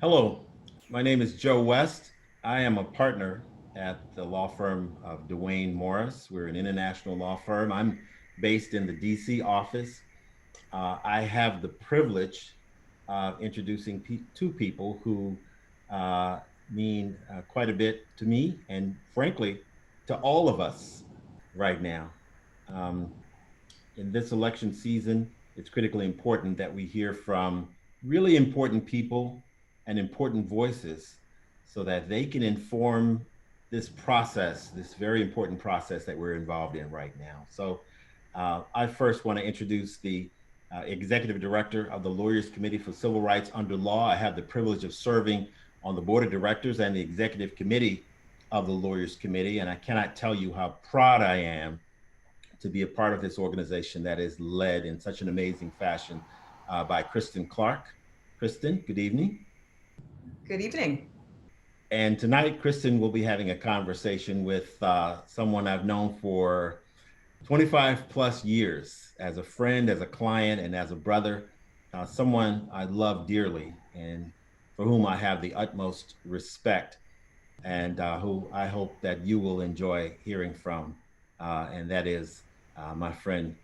Hello, my name is Joe West. I am a partner at the law firm of Dwayne Morris. We're an international law firm. I'm based in the DC office. I have the privilege of introducing two people who uh, mean quite a bit to me and, frankly, to all of us right now. Um, in this election season, it's critically important that we hear from really important people and important voices so that they can inform this process, this very important process that we're involved in right now. So, I first want to introduce the executive director of the Lawyers Committee for Civil Rights Under Law. I have the privilege of serving on the board of directors and the executive committee of the Lawyers Committee, and I cannot tell you how proud I am to be a part of this organization that is led in such an amazing fashion by Kristen Clarke. Kristen, good evening. Good evening. And tonight, Kristen will be having a conversation with someone I've known for 25 plus years as a friend, as a client, and as a brother, someone I love dearly and for whom I have the utmost respect, and who I hope that you will enjoy hearing from. And that is my friend,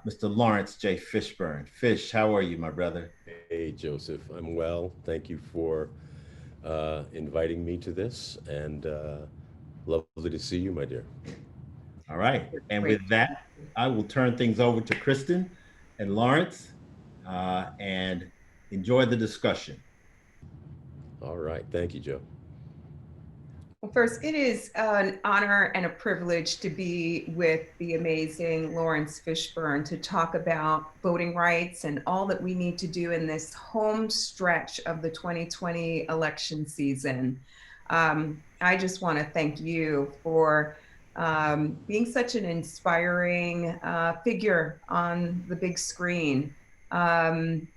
Mr. Laurence J. Fishburne. Fish, how are you, my brother? Hey, Joseph. I'm well. Thank you for inviting me to this, and lovely to see you, my dear. All right. And Great. with that, I will turn things over to Kristen and Laurence and enjoy the discussion. All right. Thank you, Joe. Well, first, it is an honor and a privilege to be with the amazing Laurence Fishburne to talk about voting rights and all that we need to do in this home stretch of the 2020 election season. I just want to thank you for being such an inspiring figure on the big screen. And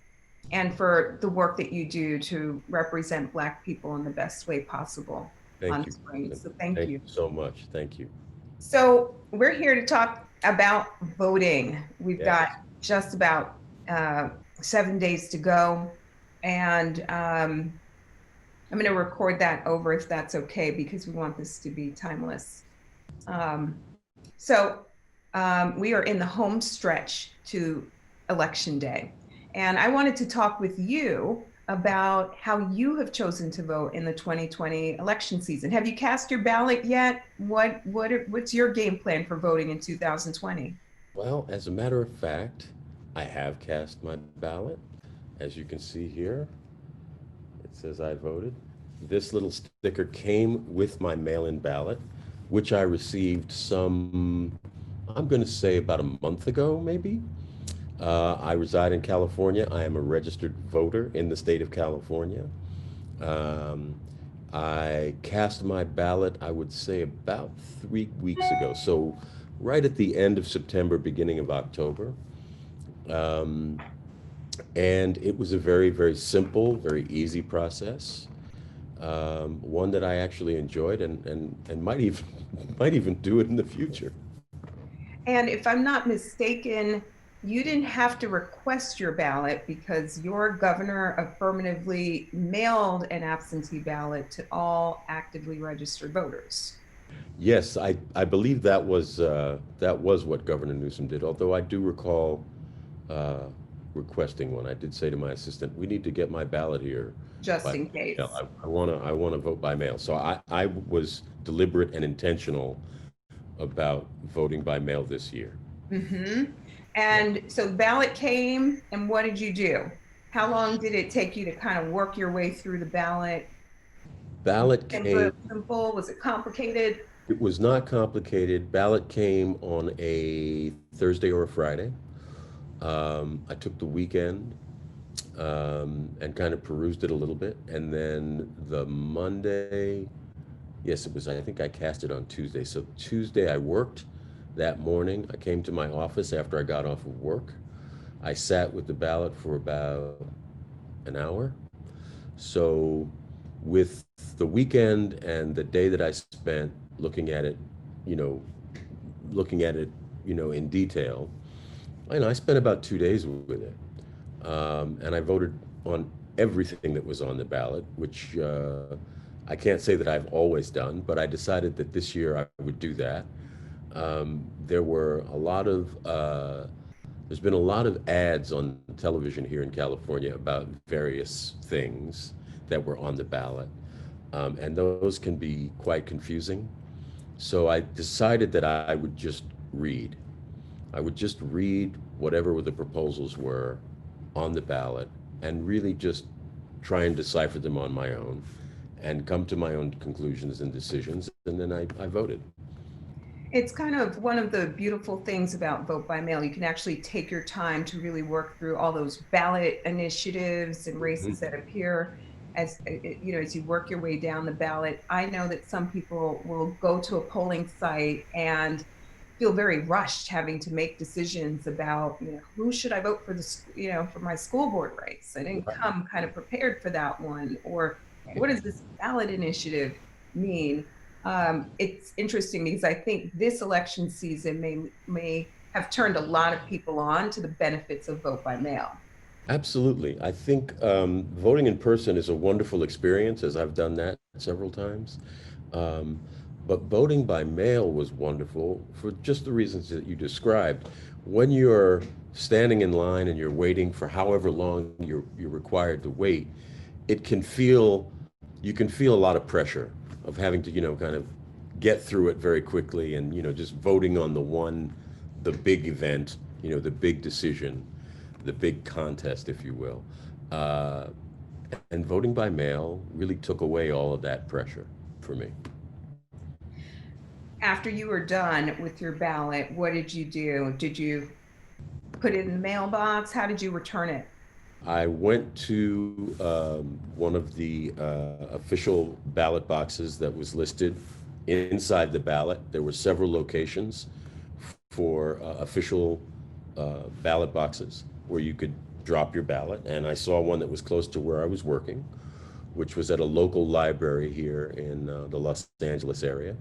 for the work that you do to represent Black people in the best way possible on Thank you, screen. Kristen. So thank Thank you. you so much. Thank you. So we're here to talk about voting. We've got Yes. just about 7 days to go. And I'm going to record that over if that's okay, because we want this to be timeless. So we are in the home stretch to Election Day. And I wanted to talk with you about how you have chosen to vote in the 2020 election season. Have you cast your ballot yet? What's your game plan for voting in 2020? Well, as a matter of fact, I have cast my ballot. As you can see here, it says I voted. This little sticker came with my mail-in ballot, which I received I'm going to say about a month ago, maybe. I reside in California. I am a registered voter in the state of California. Um, I cast my ballot, I would say, about 3 weeks ago. So, right at the end of September, beginning of October. Um, and it was a very, very simple, very easy process. One that I actually enjoyed and might even might even do it in the future. And if I'm not mistaken, you didn't have to request your ballot because your governor affirmatively mailed an absentee ballot to all actively registered voters. Yes, I believe that was what Governor Newsom did. Although I do recall uh, requesting one. I did say to my assistant, "We need to get my ballot here Just by in mail. case. I wanna vote by mail." So I was deliberate and intentional about voting by mail this year. Mm-hmm. Yeah. And so the ballot came, and what did you do? How long did it take you to kind of work your way through the ballot? Ballot came. Simple? Was it complicated? It was not complicated. Ballot came on a Thursday or a Friday. I took the weekend and kind of perused it a little bit. And then the Monday, yes, it was, I think I cast it on Tuesday. So Tuesday I worked that morning. I came to my office after I got off of work. I sat with the ballot for about an hour. So with the weekend and the day that I spent looking at it, you know, looking at it, in detail, I spent about 2 days with it. And I voted on everything that was on the ballot, which I can't say that I've always done, but I decided that this year I would do that. There were a lot of there's been a lot of ads on television here in California about various things that were on the ballot, and those can be quite confusing. So I decided that I would just read. I would just read whatever the proposals were on the ballot and really just try and decipher them on my own and come to my own conclusions and decisions. And then I voted. It's kind of one of the beautiful things about vote by mail. You can actually take your time to really work through all those ballot initiatives and races that appear as as you work your way down the ballot. I know that some people will go to a polling site and feel very rushed having to make decisions about, who should I vote for for my school board race. I didn't come kind of prepared for that one, or what does this ballot initiative mean? It's interesting because I think this election season may have turned a lot of people on to the benefits of vote by mail. Absolutely. I think voting in person is a wonderful experience, as I've done that several times. Um, but voting by mail was wonderful for just the reasons that you described. When you're standing in line and you're waiting for however long you're required to wait, it can feel you can feel a lot of pressure of having to, kind of get through it very quickly and, just voting on the big event, the big decision, the big contest, if you will. Uh, and voting by mail really took away all of that pressure for me. After you were done with your ballot, what did you do? Did you put it in the mailbox? How did you return it? I went to one of the official ballot boxes that was listed inside the ballot. There were several locations for official ballot boxes where you could drop your ballot. And I saw one that was close to where I was working, which was at a local library here in the Los Angeles area.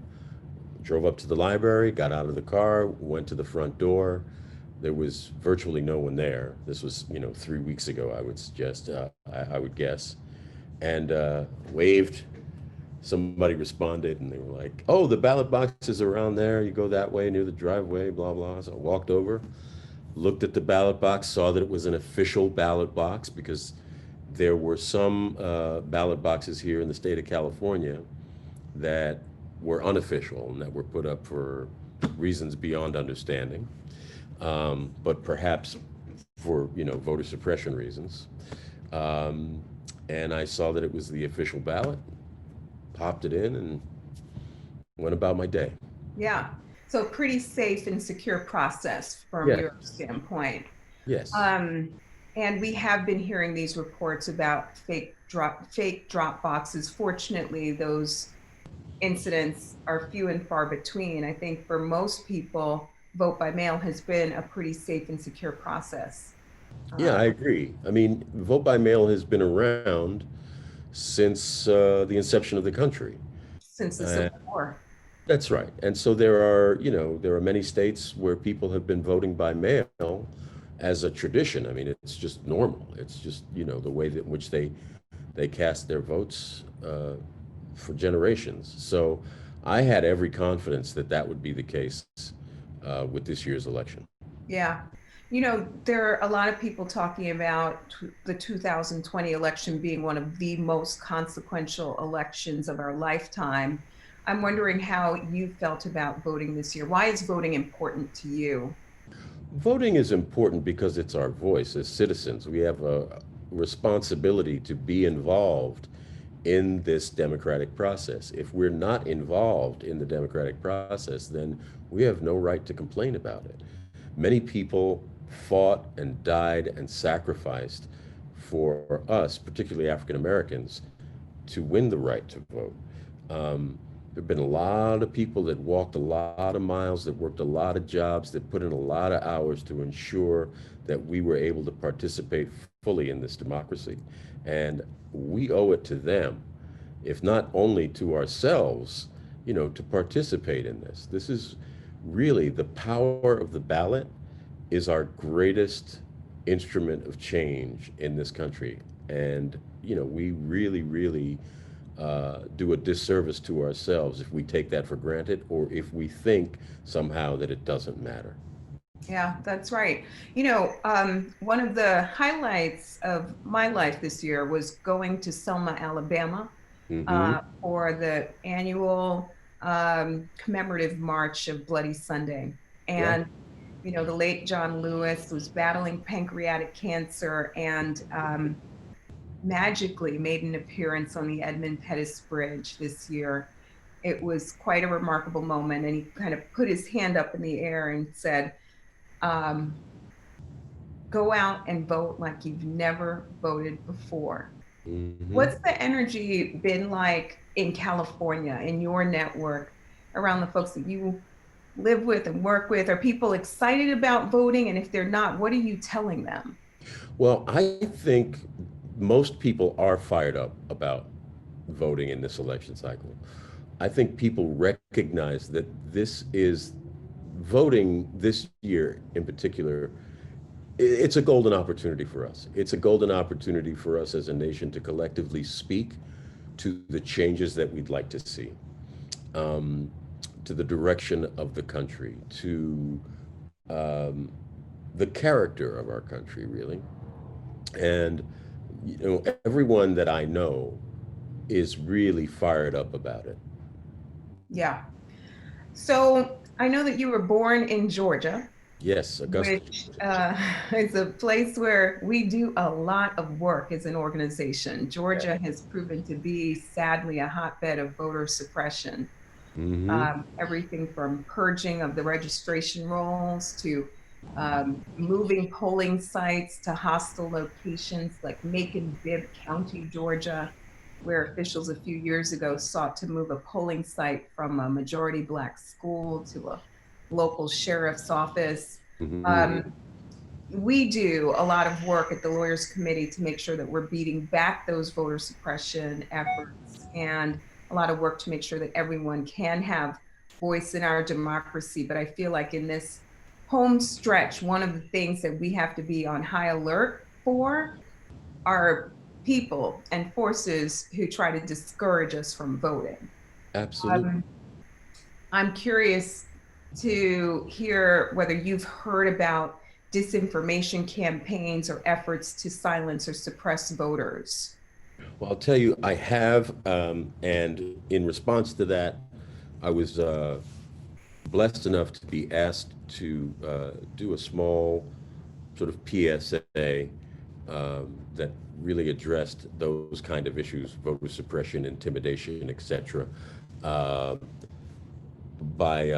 Drove up to the library, got out of the car, went to the front door. There was virtually no one there. This was, 3 weeks ago, I would suggest, I would guess. And waved. Somebody responded and they were like, "Oh, the ballot box is around there. You go that way near the driveway, blah, blah." So I walked over, looked at the ballot box, saw that it was an official ballot box because there were some ballot boxes here in the state of California that were unofficial and that were put up for reasons beyond understanding, but perhaps for voter suppression reasons. And I saw that it was the official ballot, popped it in, and went about my day. Yeah. So pretty safe and secure process from Yeah. your standpoint. Yes. Um, and we have been hearing these reports about fake drop boxes. Fortunately, those incidents are few and far between. I think for most people, vote by mail has been a pretty safe and secure process. Yeah, Um, I agree. I mean, vote by mail has been around since the inception of the country. since the Uh, Civil War. that's right. And so there are many states where people have been voting by mail as a tradition. I mean, it's just normal. It's just, the way that in which they cast their votes for generations. So I had every confidence that that would be the case with this year's election. Yeah. There are a lot of people talking about the 2020 election being one of the most consequential elections of our lifetime. I'm wondering how you felt about voting this year. Why is voting important to you? Voting is important because it's our voice as citizens. We have a responsibility to be involved in this democratic process. If we're not involved in the democratic process, then we have no right to complain about it. Many people fought and died and sacrificed for us, particularly African Americans, to win the right to vote. There have been a lot of people that walked a lot of miles, that worked a lot of jobs, that put in a lot of hours to ensure that we were able to participate fully in this democracy. And we owe it to them, if not only to ourselves, to participate in this. This is really the power of the ballot is our greatest instrument of change in this country. And, we really, really do a disservice to ourselves if we take that for granted or if we think somehow that it doesn't matter. Yeah, that's right. One of the highlights of my life this year was going to Selma, Alabama, Mm-hmm. for the annual commemorative March of Bloody Sunday. Right. And, the late John Lewis was battling pancreatic cancer and magically made an appearance on the Edmund Pettus Bridge this year. It was quite a remarkable moment. And he kind of put his hand up in the air and said, um, go out and vote like you've never voted before. Mm-hmm. What's the energy been like in California, in your network, around the folks that you live with and work with? Are people excited about voting? And if they're not, what are you telling them? Well, I think most people are fired up about voting in this election cycle. I think people recognize that this is voting this year in particular. It's a golden opportunity for us. It's a golden opportunity for us as a nation to collectively speak to the changes that we'd like to see, um, to the direction of the country, to um, the character of our country, really. And everyone that I know is really fired up about it. Yeah. So I know that you were born in Georgia, Yes, Augusta, which Georgia. is a place where we do a lot of work as an organization. Yeah. Georgia has proven to be, sadly, a hotbed of voter suppression. Mm-hmm. Everything from purging of the registration rolls to moving polling sites to hostile locations like Macon, Bibb County, Georgia, where officials a few years ago sought to move a polling site from a majority Black school to a local sheriff's office. Mm-hmm. Um, we do a lot of work at the Lawyers Committee to make sure that we're beating back those voter suppression efforts, and a lot of work to make sure that everyone can have voice in our democracy. But I feel like in this home stretch, one of the things that we have to be on high alert for are people and forces who try to discourage us from voting. Absolutely. Um, I'm curious to hear whether you've heard about disinformation campaigns or efforts to silence or suppress voters. Well, I'll tell you, I have, and in response to that, I was blessed enough to be asked to do a small sort of PSA that really addressed those kind of issues, voter suppression, intimidation, etc., uh, by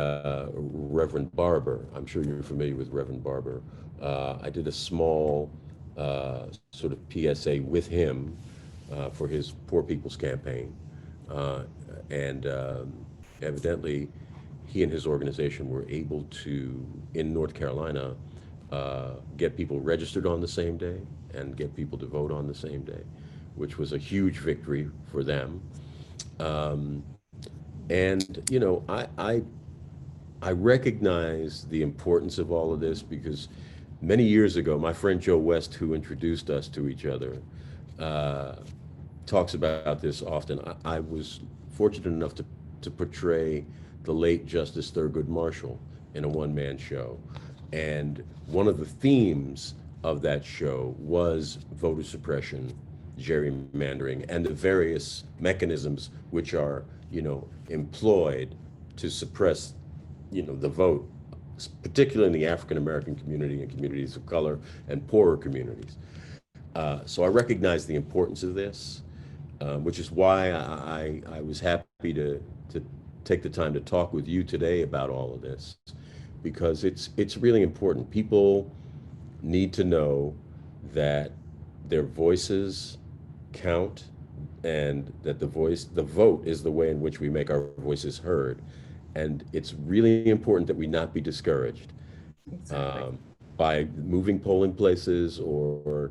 Reverend Barber. I'm sure you're familiar with Reverend Barber. I did a small sort of PSA with him for his Poor People's Campaign. Uh, and evidently, he and his organization were able to, in North Carolina, get people registered on the same day and get people to vote on the same day, which was a huge victory for them. Um, and I recognize the importance of all of this because many years ago, my friend Joe West, who introduced us to each other, uh, talks about this often. I was fortunate enough to portray the late Justice Thurgood Marshall in a one-man show. And one of the themes of that show was voter suppression, gerrymandering, and the various mechanisms which are, employed to suppress, the vote, particularly in the African American community and communities of color and poorer communities. So I recognize the importance of this, which is why I was happy to take the time to talk with you today about all of this, because it's really important. People need to know that their voices count and that the vote is the way in which we make our voices heard. And it's really important that we not be discouraged Exactly. um, by moving polling places or,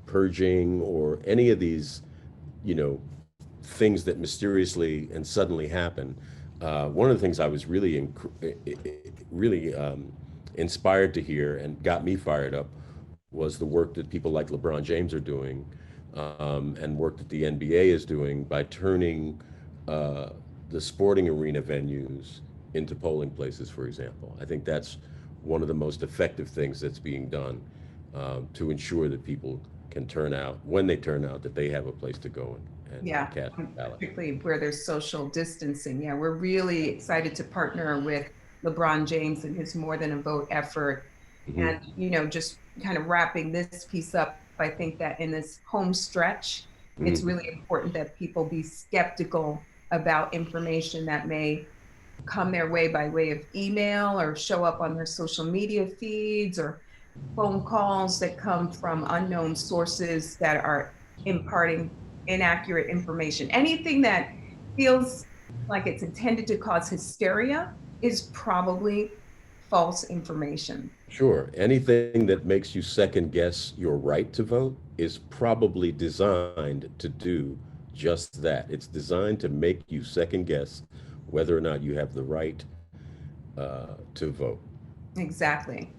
purging or any of these, you know, things that mysteriously and suddenly happen. One of the things I was really inspired to hear and got me fired up was the work that people like LeBron James are doing and work that the NBA is doing by turning uh, the sporting arena venues into polling places, for example. I think that's one of the most effective things that's being done to ensure that people can turn out, when they turn out, that they have a place to go and Yeah, cast a ballot. particularly where there's social distancing. Yeah, we're really excited to partner with LeBron James and his More Than a Vote effort. Hmm. And, just kind of wrapping this piece up, I think that in this home stretch, it's Hmm. really important that people be skeptical about information that may come their way by way of email or show up on their social media feeds or phone calls that come from unknown sources that are imparting inaccurate information. Anything that feels like it's intended to cause hysteria is probably false information. Sure. Anything that makes you second guess your right to vote is probably designed to do just that. It's designed to make you second guess whether or not you have the right to vote. Exactly.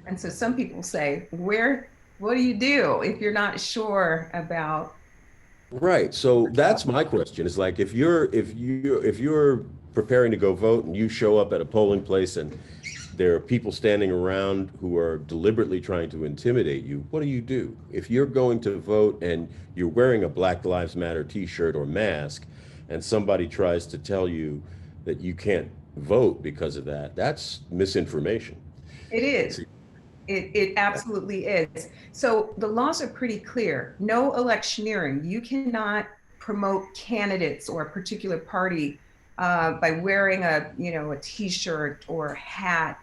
And so some people say, what do you do if you're not sure about? Right. So that's my question. Is like if you're preparing to go vote and you show up at a polling place and there are people standing around who are deliberately trying to intimidate you, what do you do? If you're going to vote and you're wearing a Black Lives Matter t-shirt or mask and somebody tries to tell you that you can't vote because of that, that's misinformation. It is. See, It absolutely is. So the laws are pretty clear. No electioneering. You cannot promote candidates or a particular party by wearing a T-shirt or a hat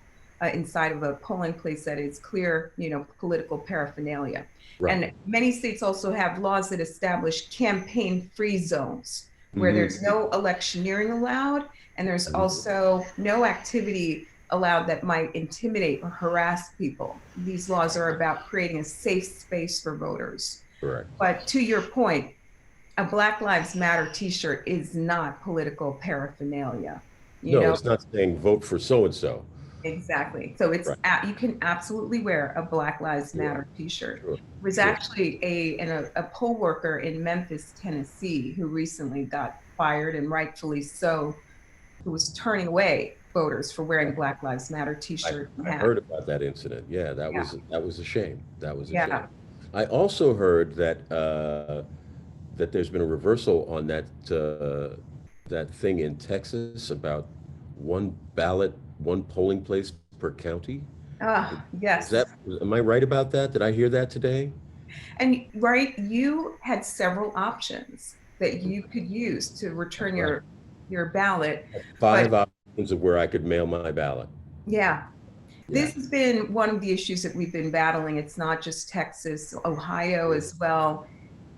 inside of a polling place that is clear, political paraphernalia. right. And many states also have laws that establish campaign-free zones where Hmm. there's no electioneering allowed, and there's also no activity allowed that might intimidate or harass people. These laws are about creating a safe space for voters. Correct. But to your point, a Black Lives Matter t-shirt is not political paraphernalia. You No, know, it's not saying vote for so and so. exactly. So Right. you can absolutely wear a Black Lives Sure. Matter t-shirt. Sure. There was Sure. actually a poll worker in Memphis, Tennessee, who recently got fired, and rightfully so, who was turning away voters for wearing Black Lives Matter I, t-shirt and I hat. heard about that incident. Yeah, Yeah, that was a shame. That was a shame. yeah. I also heard that there's been a reversal on that thing in Texas about one ballot, one polling place per county. Ah, Is yes. that, am I right about that? Did I hear that today? And right, you had several options that you could use to return Right. your ballot. But Five options of where I could mail my ballot. yeah, Yeah. this has been one of the issues that we've been battling. It's not just Texas, Ohio as well.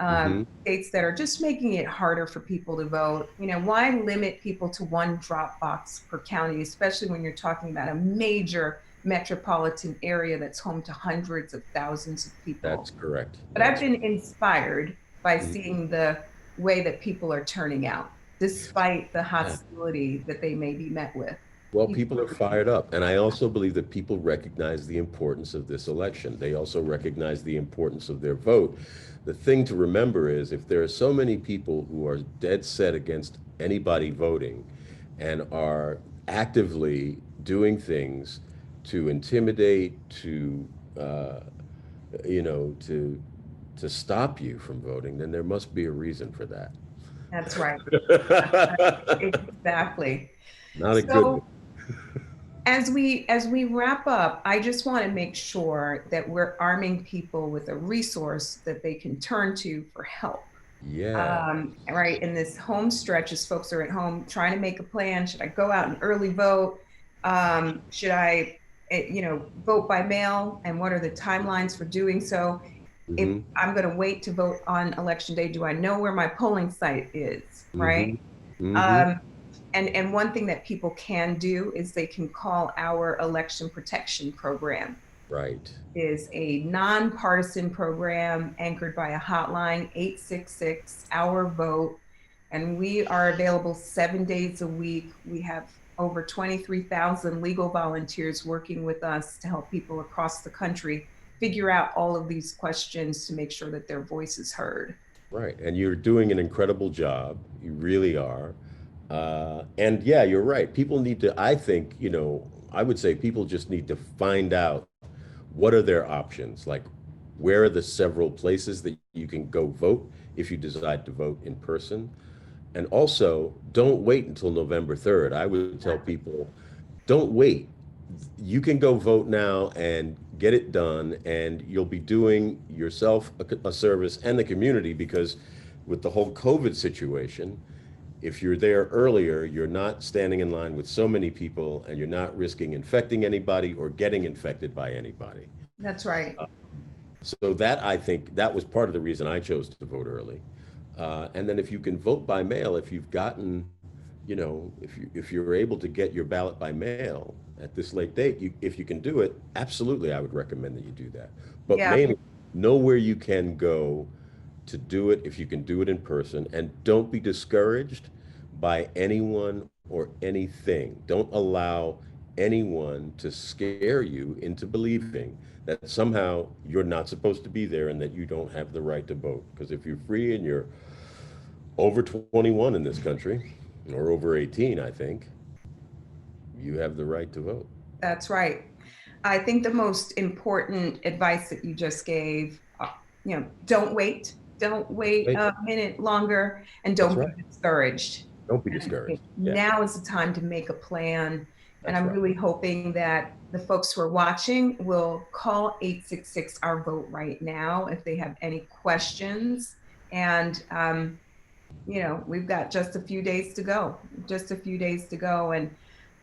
Mm-hmm. States that are just making it harder for people to vote. Why limit people to one drop box per county, especially when you're talking about a major metropolitan area that's home to hundreds of thousands of people? That's correct. But I've That's been inspired by mhm. seeing the way that people are turning out, despite the Yeah. hostility that they may be met with. Well, People people are are, fired up. And I also believe that people recognize the importance of this election. They also recognize the importance of their vote. The thing to remember is if there are so many people who are dead set against anybody voting and are actively doing things to intimidate, uh, to stop you from voting, then there must be a reason for that. that's right. Exactly. Not a good one. So as we wrap up, I just want to make sure that we're arming people with a resource that they can turn to for help. Yeah. Right in this home stretch, as folks are at home trying to make a plan. Should I go out and early vote? Should I, vote by mail? And what are the timelines for doing so? If Hmm. I'm going to wait to vote on election day, do I know where my polling site is? Right. Hmm. Hmm. Um, and one thing that people can do is they can call our election protection program. Right. Is a nonpartisan program anchored by a hotline, 866 Our Vote. And we are available 7 days a week. We have over 23,000 legal volunteers working with us to help people across the country figure out all of these questions to make sure that their voice is heard. Right. And you're doing an incredible job. You really are. And yeah, you're right. People need to, I think, I would say people just need to find out what are their options. Like, where are the several places that you can go vote if you decide to vote in person? And also, don't wait until November 3rd. I would tell people, don't wait. You can go vote now and get it done, and you'll be doing yourself a service and the community because with the whole COVID situation, if you're there earlier, you're not standing in line with so many people and you're not risking infecting anybody or getting infected by anybody. That's right. So that I think that was part of the reason I chose to vote early. And then if you can vote by mail, if you've gotten, if you're able to get your ballot by mail at this late date, if you can do it, absolutely, I would recommend that you do that. But Yeah. mainly, know where you can go to do it if you can do it in person, and don't be discouraged by anyone or anything. Don't allow anyone to scare you into believing that somehow you're not supposed to be there and that you don't have the right to vote. Because if you're free and you're over 21 in this country, or over 18, I think, you have the right to vote. That's right. I think the most important advice that you just gave, don't wait. Don't wait Right. a minute longer, and That's don't right. be discouraged. Don't be And I think discouraged. Yeah, now is the time to make a plan. And that's I'm right. really hoping that the folks who are watching will call 866 Our Vote right now if they have any questions. And, we've got just a few days to go, just a few days to go. And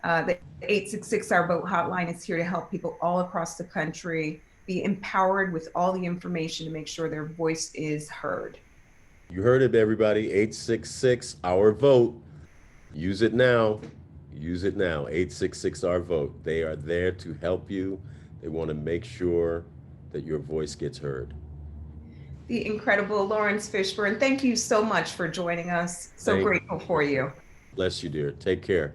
the 866 Our Vote hotline is here to help people all across the country be empowered with all the information to make sure their voice is heard. You heard it, everybody. 866 Our Vote. Use it now. Use it now. 866 Our Vote. They are there to help you. They want to make sure that your voice gets heard. The incredible Laurence Fishburne, thank you so much for joining us. So Thank grateful for you. Bless you, dear. Take care.